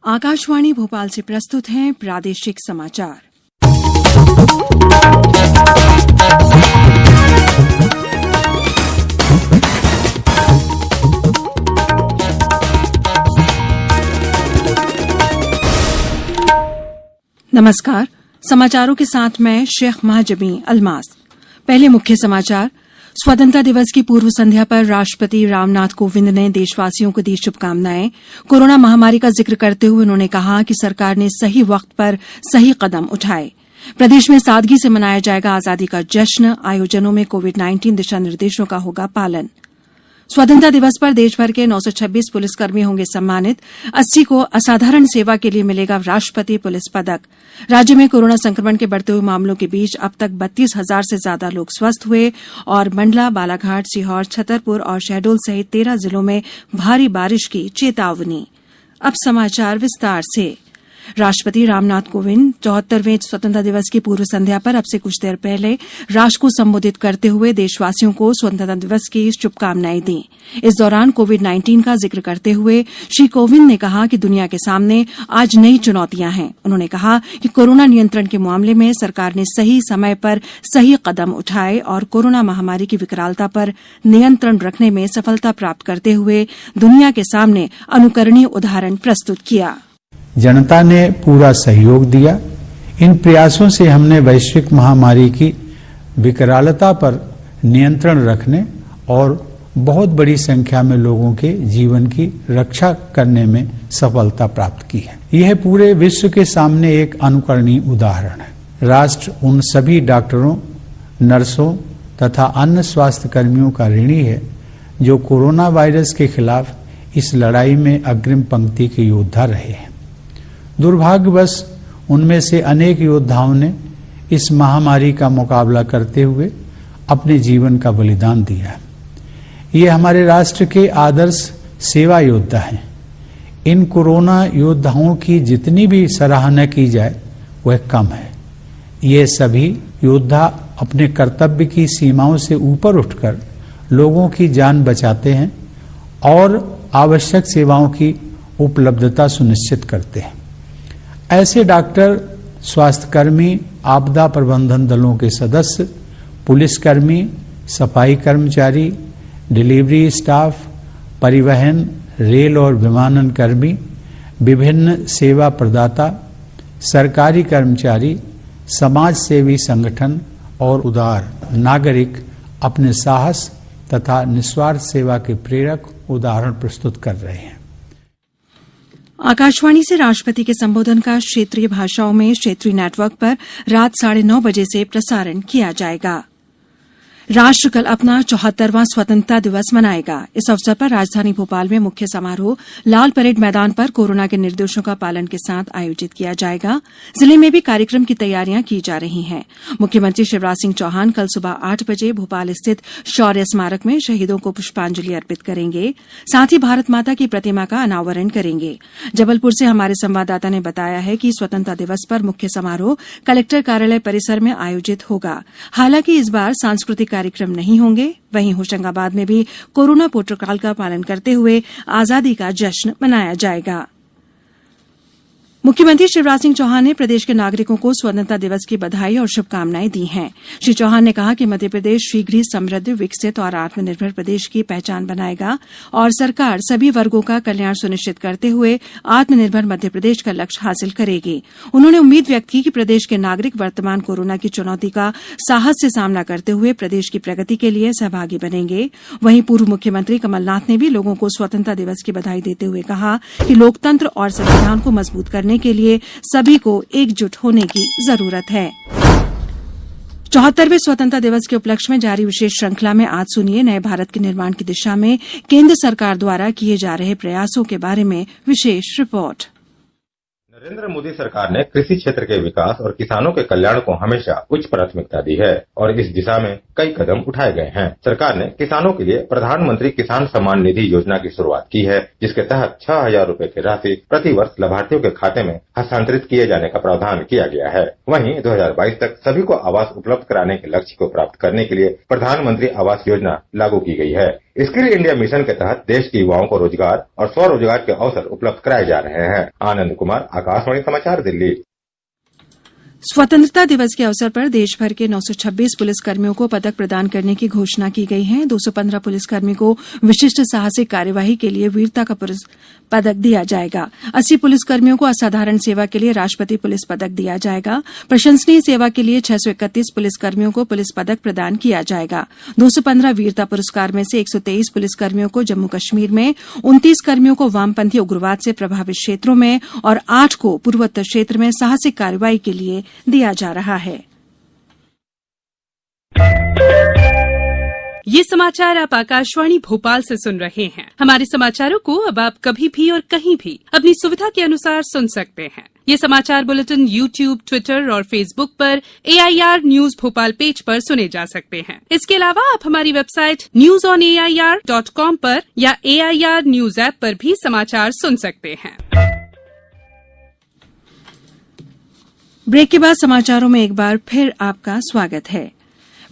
आकाशवाणी भोपाल से प्रस्तुत हैं प्रादेशिक समाचार। नमस्कार, समाचारों के साथ मैं शेख महजबी अल्मास। पहले मुख्य समाचार। स्वतंत्रता दिवस की पूर्व संध्या पर राष्ट्रपति रामनाथ कोविंद ने देशवासियों को दी शुभकामनाएं। कोरोना महामारी का जिक्र करते हुए उन्होंने कहा कि सरकार ने सही वक्त पर सही कदम उठाए। प्रदेश में सादगी से मनाया जाएगा आजादी का जश्न। आयोजनों में कोविड-19 दिशा निर्देशों का होगा पालन। स्वतंत्रता दिवस पर देशभर के 926 पुलिसकर्मी होंगे सम्मानित। 80 को असाधारण सेवा के लिए मिलेगा राष्ट्रपति पुलिस पदक। राज्य में कोरोना संक्रमण के बढ़ते हुए मामलों के बीच अब तक 32,000 से ज्यादा लोग स्वस्थ हुए और मंडला, बालाघाट, सीहोर, छतरपुर और शहडोल सहित 13 जिलों में भारी बारिश की चेतावनी। अब समाचार विस्तार से। राष्ट्रपति रामनाथ कोविंद 74वें स्वतंत्रता दिवस की पूर्व संध्या पर अब से कुछ देर पहले राष्ट्र को संबोधित करते हुए देशवासियों को स्वतंत्रता दिवस की शुभकामनाएं दी। इस दौरान कोविड-19 का जिक्र करते हुए श्री कोविंद ने कहा कि दुनिया के सामने आज नई चुनौतियां हैं। उन्होंने कहा कि कोरोना नियंत्रण के मामले में सरकार ने सही समय पर सही कदम उठाए और कोरोना महामारी की विकरालता पर नियंत्रण रखने में सफलता प्राप्त करते हुए दुनिया के सामने अनुकरणीय उदाहरण प्रस्तुत किया। जनता ने पूरा सहयोग दिया। इन प्रयासों से हमने वैश्विक महामारी की विकरालता पर नियंत्रण रखने और बहुत बड़ी संख्या में लोगों के जीवन की रक्षा करने में सफलता प्राप्त की है। यह पूरे विश्व के सामने एक अनुकरणीय उदाहरण है। राष्ट्र उन सभी डॉक्टरों, नर्सों तथा अन्य स्वास्थ्य कर्मियों का ऋणी है जो कोरोना वायरस के खिलाफ इस लड़ाई में अग्रिम पंक्ति के योद्धा रहे हैं। दुर्भाग्यवश उनमें से अनेक योद्धाओं ने इस महामारी का मुकाबला करते हुए अपने जीवन का बलिदान दिया। ये हमारे राष्ट्र के आदर्श सेवा योद्धा हैं। इन कोरोना योद्धाओं की जितनी भी सराहना की जाए वह कम है। ये सभी योद्धा अपने कर्तव्य की सीमाओं से ऊपर उठकर लोगों की जान बचाते हैं और आवश्यक सेवाओं की उपलब्धता सुनिश्चित करते हैं। ऐसे डॉक्टर, स्वास्थ्यकर्मी, आपदा प्रबंधन दलों के सदस्य, पुलिसकर्मी, सफाई कर्मचारी, डिलीवरी स्टाफ, परिवहन, रेल और विमानन कर्मी, विभिन्न सेवा प्रदाता, सरकारी कर्मचारी, समाज सेवी संगठन और उदार नागरिक अपने साहस तथा निस्वार्थ सेवा के प्रेरक उदाहरण प्रस्तुत कर रहे हैं। आकाशवाणी से राष्ट्रपति के संबोधन का क्षेत्रीय भाषाओं में क्षेत्रीय नेटवर्क पर रात 9:30 बजे से प्रसारण किया जाएगा। राष्ट्र कल अपना 74वां स्वतंत्रता दिवस मनाएगा। इस अवसर पर राजधानी भोपाल में मुख्य समारोह लाल परेड मैदान पर कोरोना के निर्देशों का पालन के साथ आयोजित किया जाएगा। जिले में भी कार्यक्रम की तैयारियां की जा रही हैं। मुख्यमंत्री शिवराज सिंह चौहान कल सुबह 8 बजे भोपाल स्थित शौर्य स्मारक में शहीदों को पुष्पांजलि अर्पित करेंगे। साथ ही भारत माता की प्रतिमा का अनावरण करेंगे। जबलपुर से हमारे संवाददाता ने बताया है कि स्वतंत्रता दिवस पर मुख्य समारोह कलेक्टर कार्यालय परिसर में आयोजित होगा। हालांकि इस बार सांस्कृतिक कार्यक्रम नहीं होंगे। वहीं होशंगाबाद में भी कोरोना प्रोटोकॉल का पालन करते हुए आजादी का जश्न मनाया जाएगा। मुख्यमंत्री शिवराज सिंह चौहान ने प्रदेश के नागरिकों को स्वतंत्रता दिवस की बधाई और शुभकामनाएं दी हैं। श्री चौहान ने कहा कि मध्यप्रदेश शीघ्र ही समृद्ध, विकसित और आत्मनिर्भर प्रदेश की पहचान बनाएगा और सरकार सभी वर्गों का कल्याण सुनिश्चित करते हुए आत्मनिर्भर मध्यप्रदेश का लक्ष्य हासिल करेगी। उन्होंने उम्मीद व्यक्त की कि प्रदेश के नागरिक वर्तमान कोरोना की चुनौती का साहस से सामना करते हुए प्रदेश की प्रगति के लिए सहभागी बनेंगे। वहीं पूर्व मुख्यमंत्री कमलनाथ ने भी लोगों को स्वतंत्रता दिवस की बधाई देते हुए कहा कि लोकतंत्र और संविधान को मजबूत करने के लिए सभी को एकजुट होने की जरूरत है। 74वें स्वतंत्रता दिवस के उपलक्ष्य में जारी विशेष श्रृंखला में आज सुनिए नए भारत के निर्माण की दिशा में केंद्र सरकार द्वारा किए जा रहे प्रयासों के बारे में विशेष रिपोर्ट। नरेंद्र मोदी सरकार ने कृषि क्षेत्र के विकास और किसानों के कल्याण को हमेशा उच्च प्राथमिकता दी है और इस दिशा में कई कदम उठाए गए हैं। सरकार ने किसानों के लिए प्रधानमंत्री किसान सम्मान निधि योजना की शुरुआत की है, जिसके तहत 6,000 रूपए की राशि प्रति वर्ष लाभार्थियों के खाते में हस्तांतरित किए जाने का प्रावधान किया गया है। वहीं 2022 तक सभी को आवास उपलब्ध कराने के लक्ष्य को प्राप्त करने के लिए प्रधानमंत्री आवास योजना लागू की गई है। स्किल इंडिया मिशन के तहत देश के युवाओं को रोजगार और स्वरोजगार के अवसर उपलब्ध कराए जा रहे हैं। आनंद कुमार, आकाशवाणी समाचार, दिल्ली। स्वतंत्रता दिवस के अवसर पर देश भर के 926 पुलिसकर्मियों को पदक प्रदान करने की घोषणा की गई है। 215 पुलिसकर्मी को विशिष्ट साहसिक कार्यवाही के लिए वीरता का पदक दिया जाएगा। 80 पुलिसकर्मियों को असाधारण सेवा के लिए राष्ट्रपति पुलिस पदक दिया जाएगा। प्रशंसनीय सेवा के लिए 631 पुलिसकर्मियों को पुलिस पदक प्रदान किया जाएगा। 215 वीरता पुरस्कार में से 123 पुलिसकर्मियों को जम्मू कश्मीर में, 29 कर्मियों को वामपंथी उग्रवाद से प्रभावित क्षेत्रों में और 8 को पूर्वोत्तर क्षेत्र में साहसिक कार्रवाई के लिए दिया जा रहा है। ये समाचार आप आकाशवाणी भोपाल से सुन रहे हैं। हमारे समाचारों को अब आप कभी भी और कहीं भी अपनी सुविधा के अनुसार सुन सकते हैं। ये समाचार बुलेटिन YouTube, ट्विटर और फेसबुक पर AIR न्यूज भोपाल पेज पर सुने जा सकते हैं। इसके अलावा आप हमारी वेबसाइट newsonair.com पर या AIR न्यूज ऐप पर भी समाचार सुन सकते हैं। ब्रेक के बाद समाचारों में एक बार फिर आपका स्वागत है।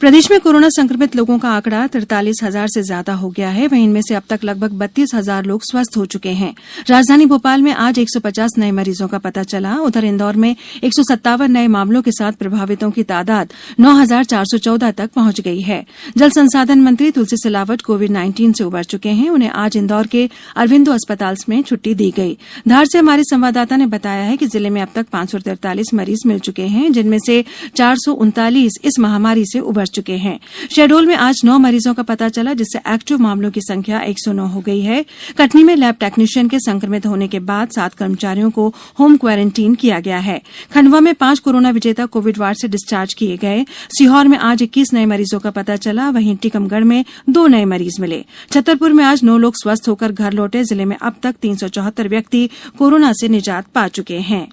प्रदेश में कोरोना संक्रमित लोगों का आंकड़ा 43,000 से ज्यादा हो गया है। वहीं इनमें से अब तक लगभग 32,000 लोग स्वस्थ हो चुके हैं। राजधानी भोपाल में आज 150 नए मरीजों का पता चला। उधर इंदौर में 157 नए मामलों के साथ प्रभावितों की तादाद 9,414 तक पहुंच गई है। जल संसाधन मंत्री तुलसी सिलावट कोविड-19 से उबर चुके हैं। उन्हें आज इंदौर के अरविंदो अस्पताल में छुट्टी दी गई। धार से हमारे संवाददाता ने बताया है कि जिले में अब तक 543 मरीज मिल चुके हैं, जिनमें से 439 इस महामारी से उबर चुके हैं। शहडोल में आज 9 मरीजों का पता चला, जिससे एक्टिव मामलों की संख्या 109 हो गई है। कटनी में लैब टेक्नीशियन के संक्रमित होने के बाद 7 कर्मचारियों को होम क्वारंटीन किया गया है। खंडवा में 5 कोरोना विजेता कोविड वार्ड से डिस्चार्ज किए गए। सीहोर में आज 21 नए मरीजों का पता चला। वहीं टीकमगढ़ में 2 नए मरीज मिले। छतरपुर में आज 9 लोग स्वस्थ होकर घर लौटे। जिले में अब तक 374 व्यक्ति कोरोना से निजात पा चुके हैं।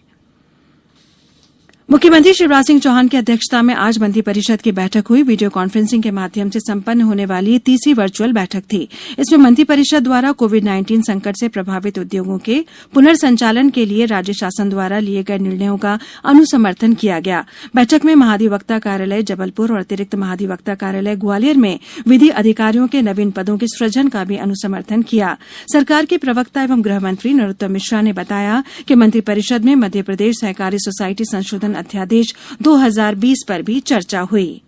मुख्यमंत्री शिवराज सिंह चौहान की अध्यक्षता में आज मंत्रिपरिषद की बैठक हुई। वीडियो कॉन्फ्रेंसिंग के माध्यम से संपन्न होने वाली तीसरी वर्चुअल बैठक थी। इसमें मंत्रिपरिषद द्वारा कोविड-19 संकट से प्रभावित उद्योगों के पुनर्संचालन के लिए राज्य शासन द्वारा लिए गए निर्णयों का अनुसमर्थन किया गया। बैठक में महाधिवक्ता कार्यालय जबलपुर और अतिरिक्त महाधिवक्ता कार्यालय ग्वालियर में विधि अधिकारियों के नवीन पदों के सृजन का भी अनुसमर्थन किया। सरकार के प्रवक्ता एवं गृह मंत्री नरोत्तम मिश्रा ने बताया कि मंत्रिपरिषद में मध्यप्रदेश सहकारी सोसायटी संशोधन अध्यादेश 2020 पर भी चर्चा हुई।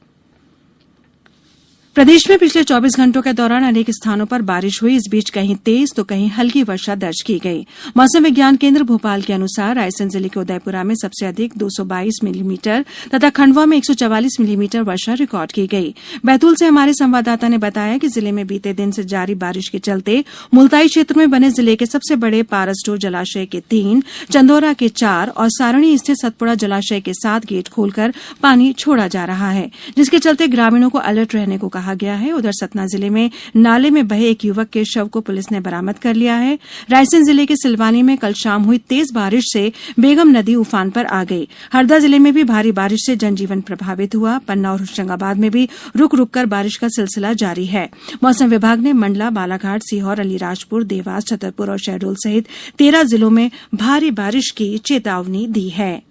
प्रदेश में पिछले 24 घंटों के दौरान अनेक स्थानों पर बारिश हुई। इस बीच कहीं तेज तो कहीं हल्की वर्षा दर्ज की गई। मौसम विज्ञान केंद्र भोपाल के अनुसार रायसेन जिले के उदयपुरा में सबसे अधिक 222 मिलीमीटर तथा खंडवा में 144 मिलीमीटर वर्षा रिकॉर्ड की गई। बैतूल से हमारे संवाददाता ने बताया कि जिले में बीते दिन से जारी बारिश के चलते मुल्ताई क्षेत्र में बने जिले के सबसे बड़े पारसडोह जलाशय के 3, चंदौरा के 4 और सारणी स्थित सतपुड़ा जलाशय के 7 गेट खोलकर पानी छोड़ा जा रहा है, जिसके चलते ग्रामीणों को अलर्ट रहने को कहा गया है। उधर सतना जिले में नाले में बहे एक युवक के शव को पुलिस ने बरामद कर लिया है। रायसेन जिले के सिलवानी में कल शाम हुई तेज बारिश से बेगम नदी उफान पर आ गई। हरदा जिले में भी भारी बारिश से जनजीवन प्रभावित हुआ। पन्ना और होशंगाबाद में भी रुक रुक कर बारिश का सिलसिला जारी है। मौसम विभाग ने मंडला, बालाघाट, सीहोर, अलीराजपुर, देवास, छतरपुर और शहडोल सहित 13 जिलों में भारी बारिश की चेतावनी दी है।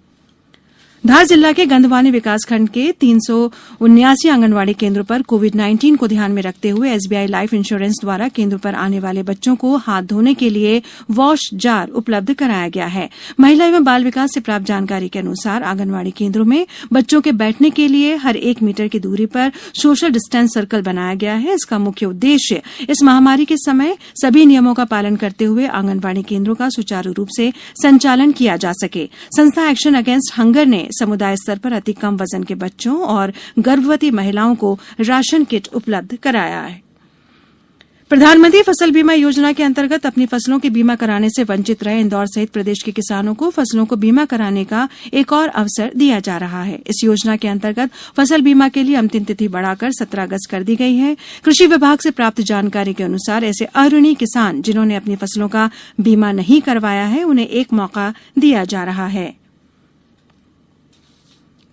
धार जिला के गंधवानी विकासखंड के 379 आंगनवाड़ी केंद्रों पर कोविड-19 को ध्यान में रखते हुए SBI लाइफ इंश्योरेंस द्वारा केंद्र पर आने वाले बच्चों को हाथ धोने के लिए वॉश जार उपलब्ध कराया गया है। महिला एवं बाल विकास से प्राप्त जानकारी के अनुसार आंगनवाड़ी केंद्रों में बच्चों के बैठने के लिए हर 1 मीटर की दूरी पर सोशल डिस्टेंस सर्कल बनाया गया है। इसका मुख्य उद्देश्य इस महामारी के समय सभी नियमों का पालन करते हुए आंगनवाड़ी केंद्रों का सुचारू रूप से संचालन किया जा सके। संस्था एक्शन अगेंस्ट हंगर ने समुदाय स्तर पर अति कम वजन के बच्चों और गर्भवती महिलाओं को राशन किट उपलब्ध कराया है। प्रधानमंत्री फसल बीमा योजना के अंतर्गत अपनी फसलों के बीमा कराने से वंचित रहे इंदौर सहित प्रदेश के किसानों को फसलों को बीमा कराने का एक और अवसर दिया जा रहा है। इस योजना के अंतर्गत फसल बीमा के लिए अंतिम तिथि बढ़ाकर 17 अगस्त कर दी गई है। कृषि विभाग से प्राप्त जानकारी के अनुसार ऐसे अऋणी किसान जिन्होंने अपनी फसलों का बीमा नहीं करवाया है, उन्हें एक मौका दिया जा रहा है।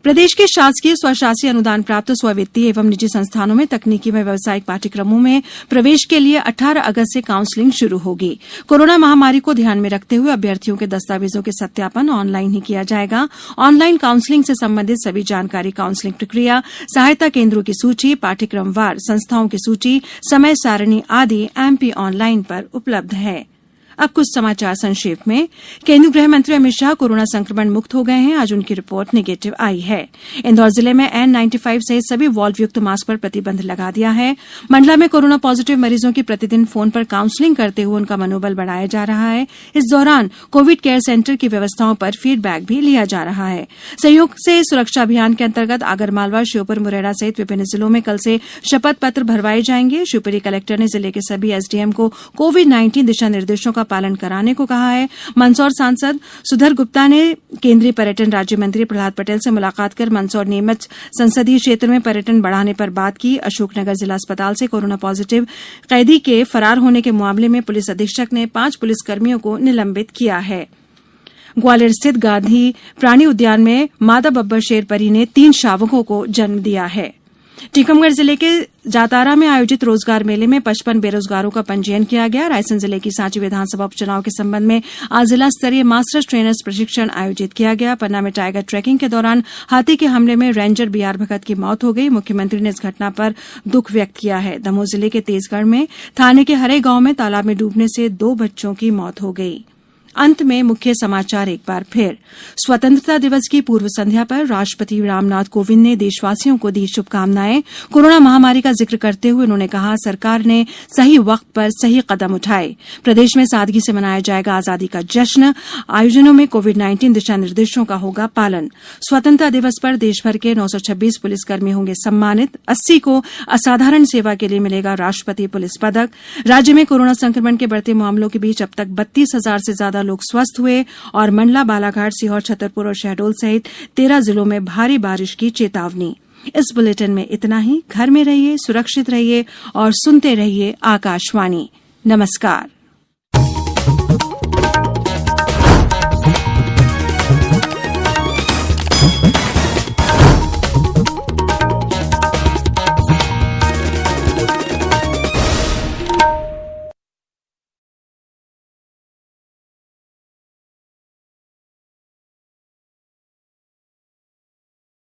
प्रदेश के शासकीय स्वशासी अनुदान प्राप्त स्ववित्तीय एवं निजी संस्थानों में तकनीकी व व्यावसायिक पाठ्यक्रमों में प्रवेश के लिए 18 अगस्त से काउंसलिंग शुरू होगी। कोरोना महामारी को ध्यान में रखते हुए अभ्यर्थियों के दस्तावेजों के सत्यापन ऑनलाइन ही किया जाएगा। ऑनलाइन काउंसलिंग से संबंधित सभी जानकारी, काउंसलिंग प्रक्रिया, सहायता केंद्रों की सूची, पाठ्यक्रमवार संस्थाओं की सूची, समय सारणी आदि एमपी ऑनलाइन पर उपलब्ध है। अब कुछ समाचार संक्षेप में। केंद्रीय गृह मंत्री अमित शाह कोरोना संक्रमण मुक्त हो गए हैं। आज उनकी रिपोर्ट नेगेटिव आई है। इंदौर जिले में N95 सहित सभी वॉल्व युक्त मास्क पर प्रतिबंध लगा दिया है। मंडला में कोरोना पॉजिटिव मरीजों की प्रतिदिन फोन पर काउंसलिंग करते हुए उनका मनोबल बढ़ाया जा रहा है। इस दौरान कोविड केयर सेंटर की व्यवस्थाओं पर फीडबैक भी लिया जा रहा है। सहयोग से सुरक्षा अभियान के अंतर्गत आगरमालवा, श्योपुर, मुरैना सहित विभिन्न जिलों में कल से शपथ पत्र भरवाए जाएंगे। शिवपुरी कलेक्टर ने जिले के सभी एसडीएम को कोविड-19 दिशा निर्देशों का पालन कराने को कहा है। मंदसौर सांसद सुधर गुप्ता ने केंद्रीय पर्यटन राज्य मंत्री प्रहलाद पटेल से मुलाकात कर मंदसौर नीमच संसदीय क्षेत्र में पर्यटन बढ़ाने पर बात की। अशोकनगर जिला अस्पताल से कोरोना पॉजिटिव कैदी के फरार होने के मामले में पुलिस अधीक्षक ने 5 पुलिसकर्मियों को निलंबित किया है। ग्वालियर स्थित गांधी प्राणी उद्यान में मादा बब्बर शेर परी ने 3 शावकों को जन्म दिया है। टीकमगढ़ जिले के जातारा में आयोजित रोजगार मेले में 55 बेरोजगारों का पंजीयन किया गया। रायसेन जिले की सांची विधानसभा उपचुनाव के संबंध में आज जिला स्तरीय मास्टर्स ट्रेनर्स प्रशिक्षण आयोजित किया गया। पन्ना में टाइगर ट्रैकिंग के दौरान हाथी के हमले में रेंजर बीआर भगत की मौत हो गई। मुख्यमंत्री ने इस घटना पर दुख व्यक्त किया है। दमोह जिले के तेजगढ़ में थाने के हरे गांव में तालाब में डूबने से 2 बच्चों की मौत हो गई। अंत में मुख्य समाचार एक बार फिर। स्वतंत्रता दिवस की पूर्व संध्या पर राष्ट्रपति रामनाथ कोविंद ने देशवासियों को दी शुभकामनाएं। कोरोना महामारी का जिक्र करते हुए उन्होंने कहा, सरकार ने सही वक्त पर सही कदम उठाए। प्रदेश में सादगी से मनाया जाएगा आजादी का जश्न। आयोजनों में कोविड-19 दिशा निर्देशों का होगा पालन। स्वतंत्रता दिवस पर देशभर के 926 पुलिसकर्मी होंगे सम्मानित। 80 को असाधारण सेवा के लिए मिलेगा राष्ट्रपति पुलिस पदक। राज्य में कोरोना संक्रमण के बढ़ते मामलों के बीच अब तक 32,000 से ज्यादा लोग स्वस्थ हुए। और मंडला, बालाघाट, सीहोर, छतरपुर और शहडोल सहित 13 जिलों में भारी बारिश की चेतावनी। इस बुलेटिन में इतना ही। घर में रहिए, सुरक्षित रहिए और सुनते रहिए आकाशवाणी। नमस्कार।